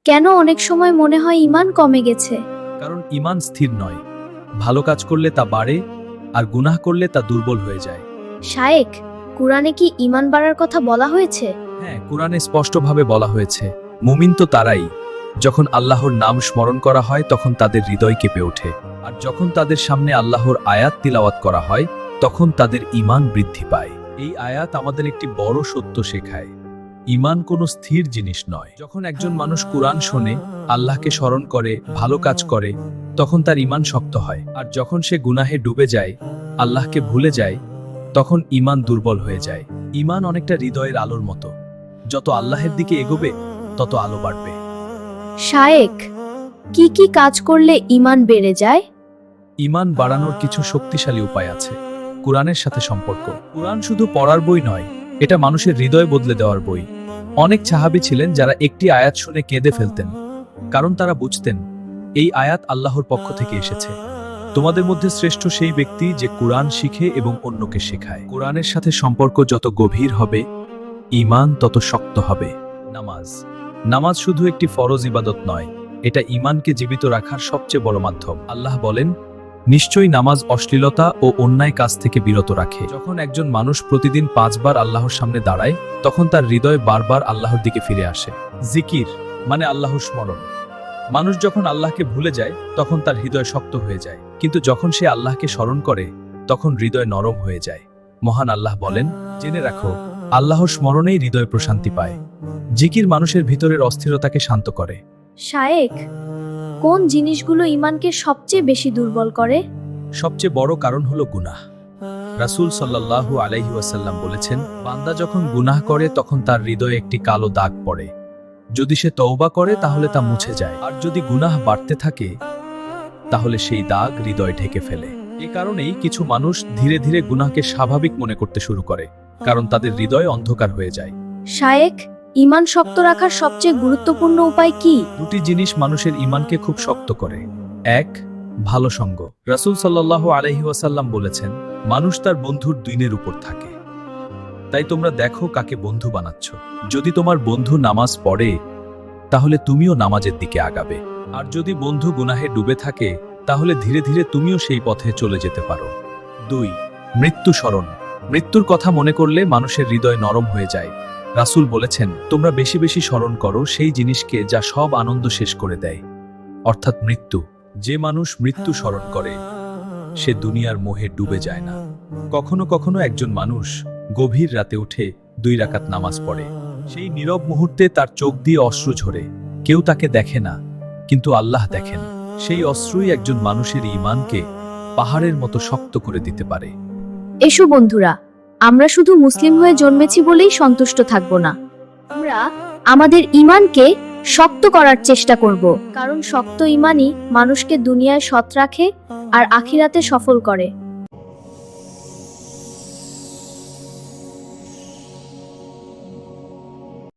কেন অনেক সময় মনে হয় ঈমান কমে গেছে? কারণ ঈমান স্থির নয়। ভালো কাজ করলে তা বাড়ে, আর গুনাহ করলে তা দুর্বল হয়ে যায়। শায়েখ, কুরআনে কি ঈমান বাড়ার কথা বলা হয়েছে? হ্যাঁ, কুরআনে স্পষ্টভাবে বলা হয়েছে, মুমিন তো তারাই, যখন আল্লাহর নাম স্মরণ করা হয় তখন তাদের হৃদয় কেঁপে ওঠে, আর যখন তাদের সামনে আল্লাহর আয়াত তিলাওয়াত করা হয় তখন তাদের ঈমান বৃদ্ধি পায়। এই আয়াত আমাদের একটি বড় সত্য শেখায়, ঈমান কোনো স্থির জিনিস নয়। যখন একজন মানুষ কুরআন শোনে, আল্লাহকে স্মরণ করে, ভালো কাজ করে, তখন তার ঈমান শক্ত হয়। আর যখন সে গুনাহে ডুবে যায়, আল্লাহকে ভুলে যায়, তখন ঈমান দুর্বল হয়ে যায়। ঈমান অনেকটা হৃদয়ের আলোর মতো, যত আল্লাহের দিকে এগোবে তত আলো বাড়বে। শায়েখ, কি কি কাজ করলে ঈমান বেড়ে যায়? ঈমান বাড়ানোর কিছু শক্তিশালী উপায় আছে। কুরআনের সাথে সম্পর্ক। কুরআন শুধু পড়ার বই নয়, এটা মানুষের হৃদয় বদলে দেওয়ার বই। অনেক সাহাবী ছিলেন যারা একটি আয়াত শুনে কেঁদে ফেলতেন, কারণ তারা বুঝতেন এই আয়াত আল্লাহর পক্ষ থেকে এসেছে। তোমাদের মধ্যে শ্রেষ্ঠ সেই ব্যক্তি যে কুরআন শিখে এবং অন্যকে শেখায়। কুরআনের সাথে সম্পর্ক যত গভীর হবে, ঈমান তত শক্ত হবে। নামাজ। নামাজ শুধু একটি ফরজ ইবাদত নয়, এটা ঈমানকে জীবিত রাখার সবচেয়ে বড় মাধ্যম। আল্লাহ বলেন, নিশ্চয়ই নামাজ অশ্লীলতা ও অন্যায় কাজ থেকে বিরত রাখে। যখন একজন মানুষ প্রতিদিন 5 বার আল্লাহর সামনে দাঁড়ায়, তখন তার হৃদয় বারবার আল্লাহর দিকে ফিরে আসে। জিকির মানে আল্লাহর স্মরণ। মানুষ যখন আল্লাহকে ভুলে যায় তখন তার হৃদয় শক্ত হয়ে যায়, কিন্তু যখন সে আল্লাহকে স্মরণ করে তখন হৃদয় নরম হয়ে যায়। মহান আল্লাহ বলেন, জেনে রাখো, আল্লাহর স্মরণেই হৃদয় প্রশান্তি পায়। জিকির মানুষের ভিতরের অস্থিরতাকে শান্ত করে। শায়েখ, কোন জিনিসগুলো ঈমানকে সবচেয়ে বেশি দুর্বল করে? সবচেয়ে বড় কারণ হলো গুনাহ। রাসূল সাল্লাল্লাহু আলাইহি ওয়াসাল্লাম বলেছেন, বান্দা যখন গুনাহ করে তখন তার হৃদয়ে একটি কালো দাগ পড়ে। যদি সে তওবা করে তাহলে তা মুছে যায়, আর যদি গুনাহ বাড়তে থাকে তাহলে সেই দাগ হৃদয় ঢেকে ফেলে। এ কারণেই কিছু মানুষ ধীরে ধীরে গুনাহকে স্বাভাবিক মনে করতে শুরু করে, কারণ তাদের হৃদয় অন্ধকার হয়ে যায়। শায়েখ, ঈমান শক্ত রাখার সবচেয়ে গুরুত্বপূর্ণ উপায় কি? দুটি জিনিস মানুষের ঈমানকে খুব শক্ত করে। এক, ভালো সঙ্গ। রাসূল সাল্লাল্লাহু আলাইহি ওয়াসাল্লাম বলেছেন, মানুষ তার বন্ধুর দিনের উপর থাকে। তাই তোমরা দেখো কাকে বন্ধু বানাচ্ছ। যদি তোমার বন্ধু নামাজ পড়ে, তাহলে তুমিও নামাজের দিকে আগাবে। আর যদি বন্ধু গুনাহে ডুবে থাকে, তাহলে ধীরে ধীরে তুমিও সেই পথে চলে যেতে পারো। 2, মৃত্যু স্মরণ। মৃত্যুর কথা মনে করলে মানুষের হৃদয় নরম হয়ে যায়। রাসূল বলেছেন, তোমরা বেশি বেশি স্মরণ করো সেই জিনিসকে যা সব আনন্দ শেষ করে দেয়, অর্থাৎ মৃত্যু। যে মানুষ মৃত্যু স্মরণ করে সে দুনিয়ার মোহে ডুবে যায় না। কখনো কখনো একজন মানুষ গভীর রাতে উঠে 2 রাকাত নামাজ পড়ে। সেই নীরব মুহূর্তে তার চোখ দিয়ে অশ্রু ঝরে। কেউ তাকে দেখে না, কিন্তু আল্লাহ দেখেন। সেই অশ্রুই একজন মানুষের ঈমানকে পাহাড়ের মতো শক্ত করে দিতে পারে। এসো বন্ধুরা, আমরা শুধু মুসলিম হয়ে জন্মেছি বলেই সন্তুষ্ট থাকব না। আমরা আমাদের ঈমানকে শক্ত করার চেষ্টা করব, কারণ শক্ত ঈমানই মানুষকে দুনিয়ায় সৎ রাখে আর আখিরাতে সফল করে।